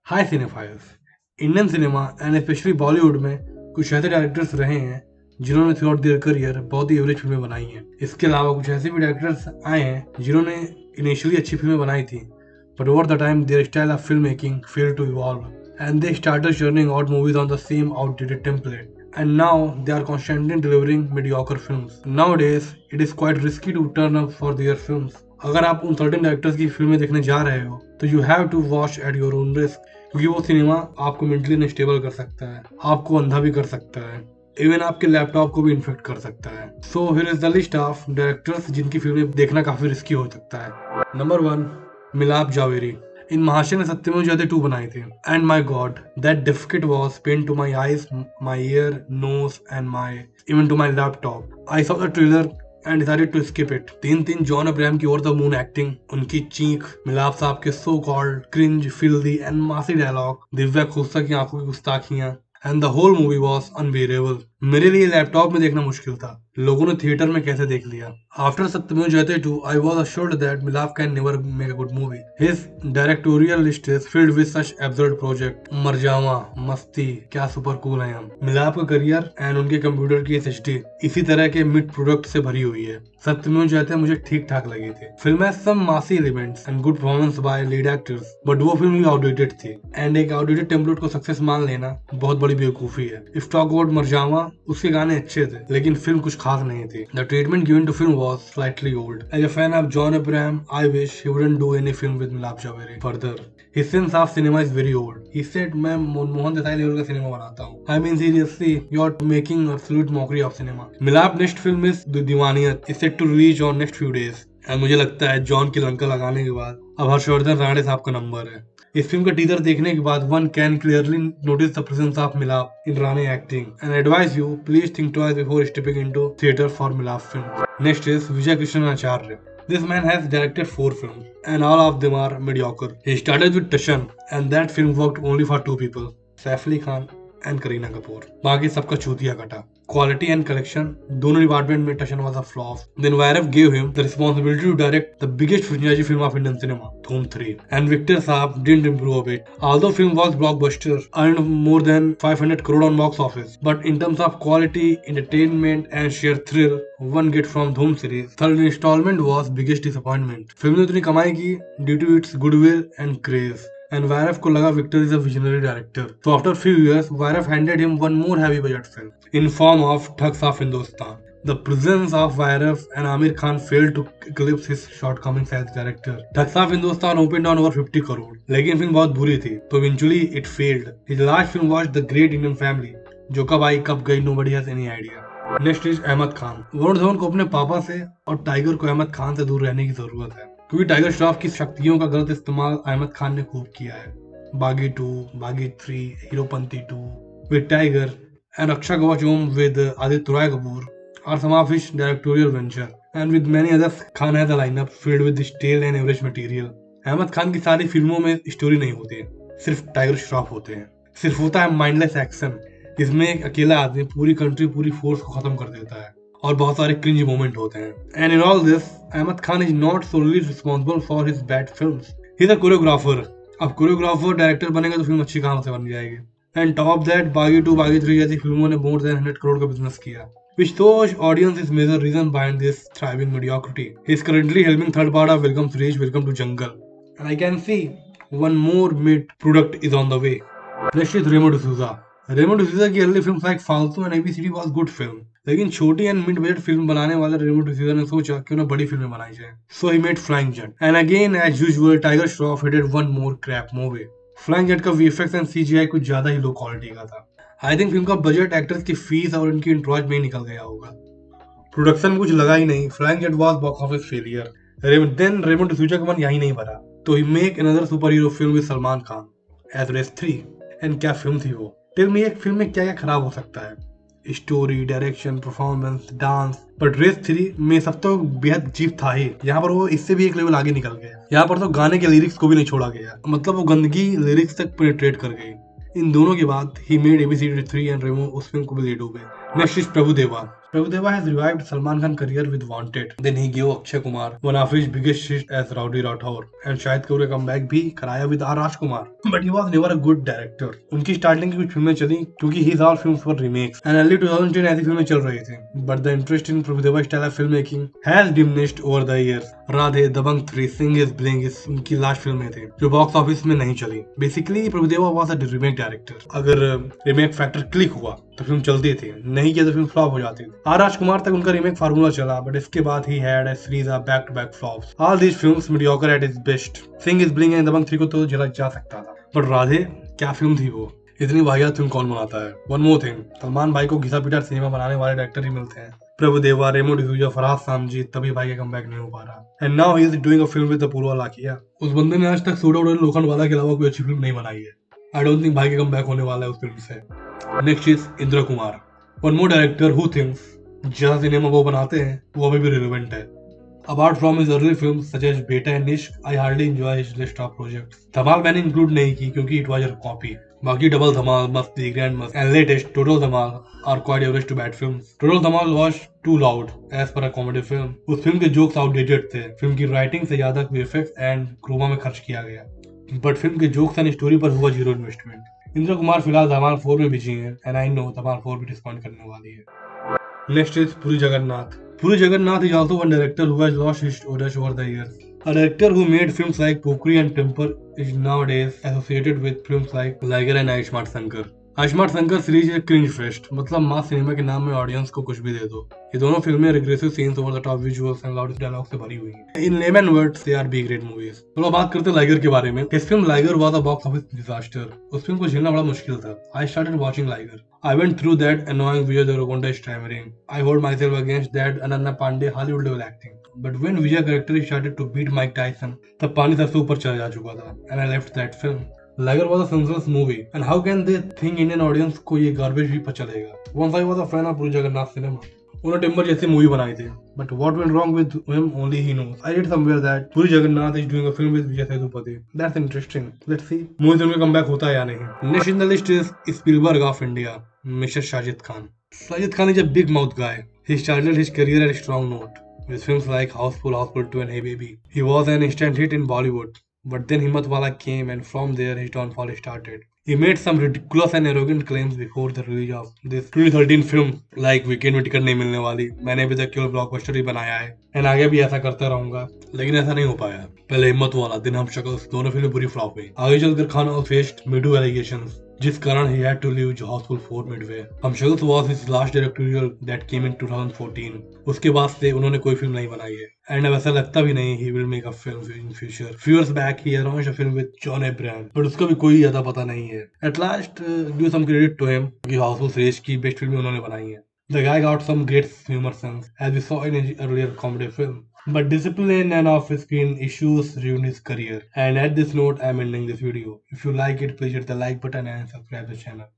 Hi cinephiles. Indian cinema and specially Bollywood में कुछ ऐसे डायरेक्टर्स रहे हैं जिन्होंने थ्रू आउट देयर करियर बहुत ही एवरेज फिल्में बनाई हैं। इसके अलावा कुछ ऐसे भी डायरेक्टर्स आए हैं जिन्होंने इनिशियली अच्छी फिल्में बनाई थी, but over the time their style of film making failed to evolve and they started churning out movies on the same outdated template. And now they are constantly delivering mediocre films. Nowadays, it is quite risky to turn up for their films. अगर आप उन certain directors की फिल्में देखने जा रहे हो तो you have to watch at your own risk, क्योंकि वो सिनेमा आपको मेंटली अनस्टेबल कर सकता है, आपको अंधा भी कर सकता है, इवन आपके लैपटॉप को भी इन्फेक्ट कर सकता है. So here is the list of directors जिनकी फिल्में देखना काफी रिस्की हो सकता है. नंबर 1, मिलाप जावेरी. इन महाशय ने सत्यमेव जयते 2 बनाए थे, and my god that difficult was pain to my eyes, my ear, nose and my even to my laptop. I saw the trailer and decided to skip it. तीन जॉन अब्राहम की ओवर द मून एक्टिंग, उनकी चीख, मिलाप साहब के so called cringe, filthy and massy dialogue, Divya Khosla की आंखों की गुस्ताखियां, and the whole movie was unbearable. मेरे लिए लैपटॉप में देखना मुश्किल था, लोगों ने थिएटर में कैसे देख लिया. आफ्टर सत्यमेव जयते 2, I was assured that Milaf can never make a good movie. His directorial list is filled with such absurd project. Marjaavaan, मस्ती, क्या सुपर कूल है हम. मिलाप का करियर एंड उनके कंप्यूटर की एसएसडी इसी तरह के मिड प्रोडक्ट से भरी हुई है. सत्यमेव जयते मुझे ठीक ठाक लगी थी. फिल्म है सम मासी elements and good performance by lead actors, but वो फिल्म भी आउटडेटेड थी, एंड एक आउटडेटेड टेम्पलेट को सक्सेस मान लेना बहुत बड़ी बेवकूफी है. इफ टॉक अबाउट मरजावा, उसके गाने अच्छे थे लेकिन फिल्म कुछ खास नहीं थी. The treatment given to film was slightly old. As a fan of John Abraham, I wish he wouldn't do any film with Milap Javeri further. His sense of cinema is very old. He said, मैं Mohan Desai level का cinema बनाता हूँ. I mean seriously, you're making absolute mockery of cinema. मिलाप next film is Deewaniyat is set to release on next few days. And मुझे लगता है John की लंका लगाने के बाद अब हर्षवर्धन राणे साहब का नंबर है. इस फिल्म का टीजर देखने के बाद one can clearly notice the presence of Milap in Rane acting, and advise you please think twice before stepping into theatre for Milap film. Next is Vijay Krishnamacharya. This man has directed 4 films and all of them are mediocre. He started with Tashan and that film worked only for 2 people, Saif Ali Khan and Kareena Kapoor. बाकी सबका चूतिया कटा. Quality and collection, दोनों department में Tashan was a flop. Then Vairav gave him the responsibility to direct the biggest franchise film of Indian cinema, Dhoom 3. And Victor Saab didn't improve a bit. Although film was blockbuster, earned more than 500 crore on box office. But in terms of quality, entertainment and sheer thrill, one get from Dhoom series, third installment was biggest disappointment. Film ने उतनी कमाई की due to its goodwill and craze. And Vairav को लगा Victor is a visionary director. So after few years, Vairav handed him one more heavy budget film in form of Thugs of Hindustan. The presence of Vairav and Amir Khan failed to eclipse his shortcomings as director. Thugs of Hindustan opened on over 50 crore, लेकिन film बहुत बुरी थी, तो eventually it failed. His last film was The Great Indian Family, जो कब आई कब गई nobody has any idea. Next is Ahmed Khan. Varun Dhawan को अपने पापा से और टाइगर को अहमद खान से दूर रहने की जरूरत है, क्योंकि टाइगर श्रॉफ की शक्तियों का गलत इस्तेमाल अहमद खान ने खूब किया है. बागी 2, बागी 3, हीरोपंती 2 विद टाइगर एंड रक्षा कवच with Aditya Roy Kapoor are some of his directorial venture, and with many others, Khan has a lineup filled with stale and average material. Ahmed Khan की सारी फिल्मों में स्टोरी नहीं होती है, सिर्फ टाइगर श्रॉफ होते हैं. सिर्फ होता है माइंडलेस एक्शन, जिसमें एक अकेला आदमी पूरी कंट्री, पूरी फोर्स को खत्म कर देता है, और बहुत सारे क्रिंज मोमेंट होते हैं. And in all this, Ahmed Khan is not solely responsible for his bad films. He is a choreographer. अब कोरियोग्राफर डायरेक्टर बनेगा तो फिल्म अच्छी कहां से बन जाएगी. एंड टॉप दैट, बागी 2, बागी 3 जैसी फिल्मों ने मोर देन 100 करोड़ का बिजनेस किया, which shows audience is major reason behind this thriving mediocrity. He is currently helming third part of Welcome Suresh, Welcome to Jungle, and I can see one more mid product is on the way. Next is Remo D'Souza. Remo D'Souza की early films like फालतू and ABCD was good film, लेकिन छोटी and mid budget film बनाने वाले रेमो डिसूजा ने सोचा क्यों ना बड़ी फिल्में बनाई जाए. So he made flying jet, and again as usual Tiger Shroff hitted one more crap movie. Flying jet का वीएफएक्स एंड सीजीआई कुछ ज्यादा ही लो क्वालिटी का था. आई थिंक फिल्म का बजट एक्टर्स की फीस और उनकी इंट्रोज में ही निकल गया होगा. प्रोडक्शन में कुछ लगा ही नहीं. Flying jet was box office failure. Then Remo D'Souza का मन यही नहीं भरा, तो he make another superhero film with Salman Khan as Race 3. And क्या फिल्म थी वो. टेल मी, एक फिल्म में क्या क्या खराब हो सकता है. Story, direction, performance, dance, but race 3 में सब तो बेहद चीप था ही. यहाँ पर वो इससे भी एक लेवल आगे निकल गया. यहाँ पर तो गाने के लिरिक्स को भी नहीं छोड़ा गया, मतलब वो गंदगी लिरिक्स तक पेनिट्रेट कर गई. इन दोनों के बाद ही मेड ABCD 3 एंड रेमो उस फिल्म को भी ले डूबे. Next is Prabhudeva. Prabhudeva has revived Salman Khan's career with Wanted. Then he gave Akshay Kumar one of his biggest hits as Rowdy Rathore. And Shahid Kapoor का कमबैक भी कराया with R. Rajkumar. But he was never a good director. उनकी starting की कुछ फिल्में चली क्योंकि his all films were remakes. And early 2010 ऐसी फिल्में चल रही थी. But the interest in Prabhudeva's style of filmmaking has diminished over the years. Radhe, Dabangg 3, Sing is Bling इस उनकी लास्ट फिल्में थी जो बॉक्स ऑफिस में नहीं चली. Basically Prabhudeva was a remake director. अगर रीमेक फैक्टर क्लिक हुआ तो फिल्म चलती थी, नहीं किया तो फिल्म फ्लॉप हो जाती थी. आर राजकुमार तक उनका रीमेक फार्मूला चला, बट इसके बाद he had a series of back to back flops. All these films mediocre at its best. Singh is Bliing and Dabangg 3 को तो झेला जा सकता था, बट राधे क्या फिल्म थी वो. इतनी वाहियात फिल्म कौन बनाता है. वन मोर थिंग, सलमान भाई को घिसा पीटा सिनेमा बनाने वाले डायरेक्टर ही मिलते हैं. प्रभुदेवा, रेमो डिसूजा, फरहाद सामजी, तभी भाई का कमबैक नहीं हो पा रहा. And now he is doing a film with Apoorva Lakhia. उस बंदे ने आज तक सूडा उड़ा लोखंडवाला के अलावा कोई अच्छी फिल्म नहीं बनाई है. आई डोंट थिंक भाई का कमबैक होने वाला है उस फिल्म से. Next is Indra Kumar, one more director who thinks जहाँ सिनेमा वो बनाते हैं वो अभी भी रिलेवेंट है. Apart from his early films such as Beta and Ishq, I hardly enjoy his list of projects. धमाल मैंने इंक्लूड नहीं की क्योंकि it was a copy. बाकी डबल धमाल, मस्ती, ग्रैंड मस्त and latest total Dhamaal are quite average to bad films. Total Dhamaal was too loud as per a comedy film. उस film के jokes outdated थे. फिल्म की राइटिंग से ज्यादा VFX and Croma में खर्च किया गया. बट फिल्म के जोक्स एंड स्टोरी पर हुआ जीरो इन्वेस्टमेंट. इंद्र कुमार फिलहाल धमाल 4 में बिजी हैं एंड आई नो धमाल 4 भी डिस्पॉइंट करने वाली है. Next is Puri Jagannath. Puri Jagannath is also one director who has lost his odas over the years. A director who made films like Pokri and Temper is nowadays associated with films like Liger and Ayushmann Shankar. Ayushman Shankar series है cringe fest, मतलब मास cinema के नाम में audience को कुछ भी दे दो. ये दोनों फिल्में regressive scenes, over the top visuals and loud dialogue से भरी हुई हैं. In layman words they are be great movies. चलो बात करते हैं लाइगर के बारे में. His film Liger was a box office disaster. उस फिल्म को झेलना बड़ा मुश्किल था. I started watching Liger. I went through that annoying Vijay Deverakonda stammering. I hold myself against that Ananya Pandey Hollywood level acting. But when Vijay character started to beat Mike Tyson, तब पानी सबसे ऊपर चला जा चुका था. And I left that film. Liger was a senseless movie. And how can they think Indian audience को ये garbage भी चलेगा? Once I was a fan of Puri Jagannath cinema. उन्होंने टिम्बर जैसी मूवी बनाई थी. But what went wrong with him only he knows. I read somewhere that Puri Jagannath is doing a film with Vijay Sethupathi. That's interesting. Let's see. Movie से उनका comeback होता है या नहीं. Next in the list is Spielberg of India, Mr. Sajid Khan. Sajid Khan is a big mouth guy. He started his career at a strong note with films like Houseful, Houseful 2 and Hey Baby. He was an instant hit in Bollywood. But then Himmatwala came and from there his downfall started. He made some ridiculous and arrogant claims before the release of this 2013 film like Weekend में ticket नहीं मिलने वाली, मैंने अभी तक केवल blockbuster ही बनाया है एंड आगे भी ऐसा करता रहूंगा. लेकिन ऐसा नहीं हो पाया. पहले हिम्मतवाला, दिन हम शक्ल, दोनों फिल्में बुरी फ्लॉप हुई. आगे चलकर खान फेस्ड मीटू एलिगेशंस जिस कारण he had to leave Houseful 4 midway. हम शक्ल was his last directorial that came in 2014. उसके बाद से उन्होंने कोई फिल्म नहीं बनाई है एंड अब ऐसा लगता भी नहीं he will make a film in future. Few years back he announced a film with John Abraham, but उसका भी कोई ज्यादा पता नहीं है. At last give some credit to him कि Houseful सीरीज की बेस्ट फिल्में उन्होंने बनाई है. The guy got some great humor sense as we saw in his earlier comedy film. But discipline and off-screen issues ruined his career. And at this note, I'm ending this video. If you like it, please hit the like button and subscribe the channel.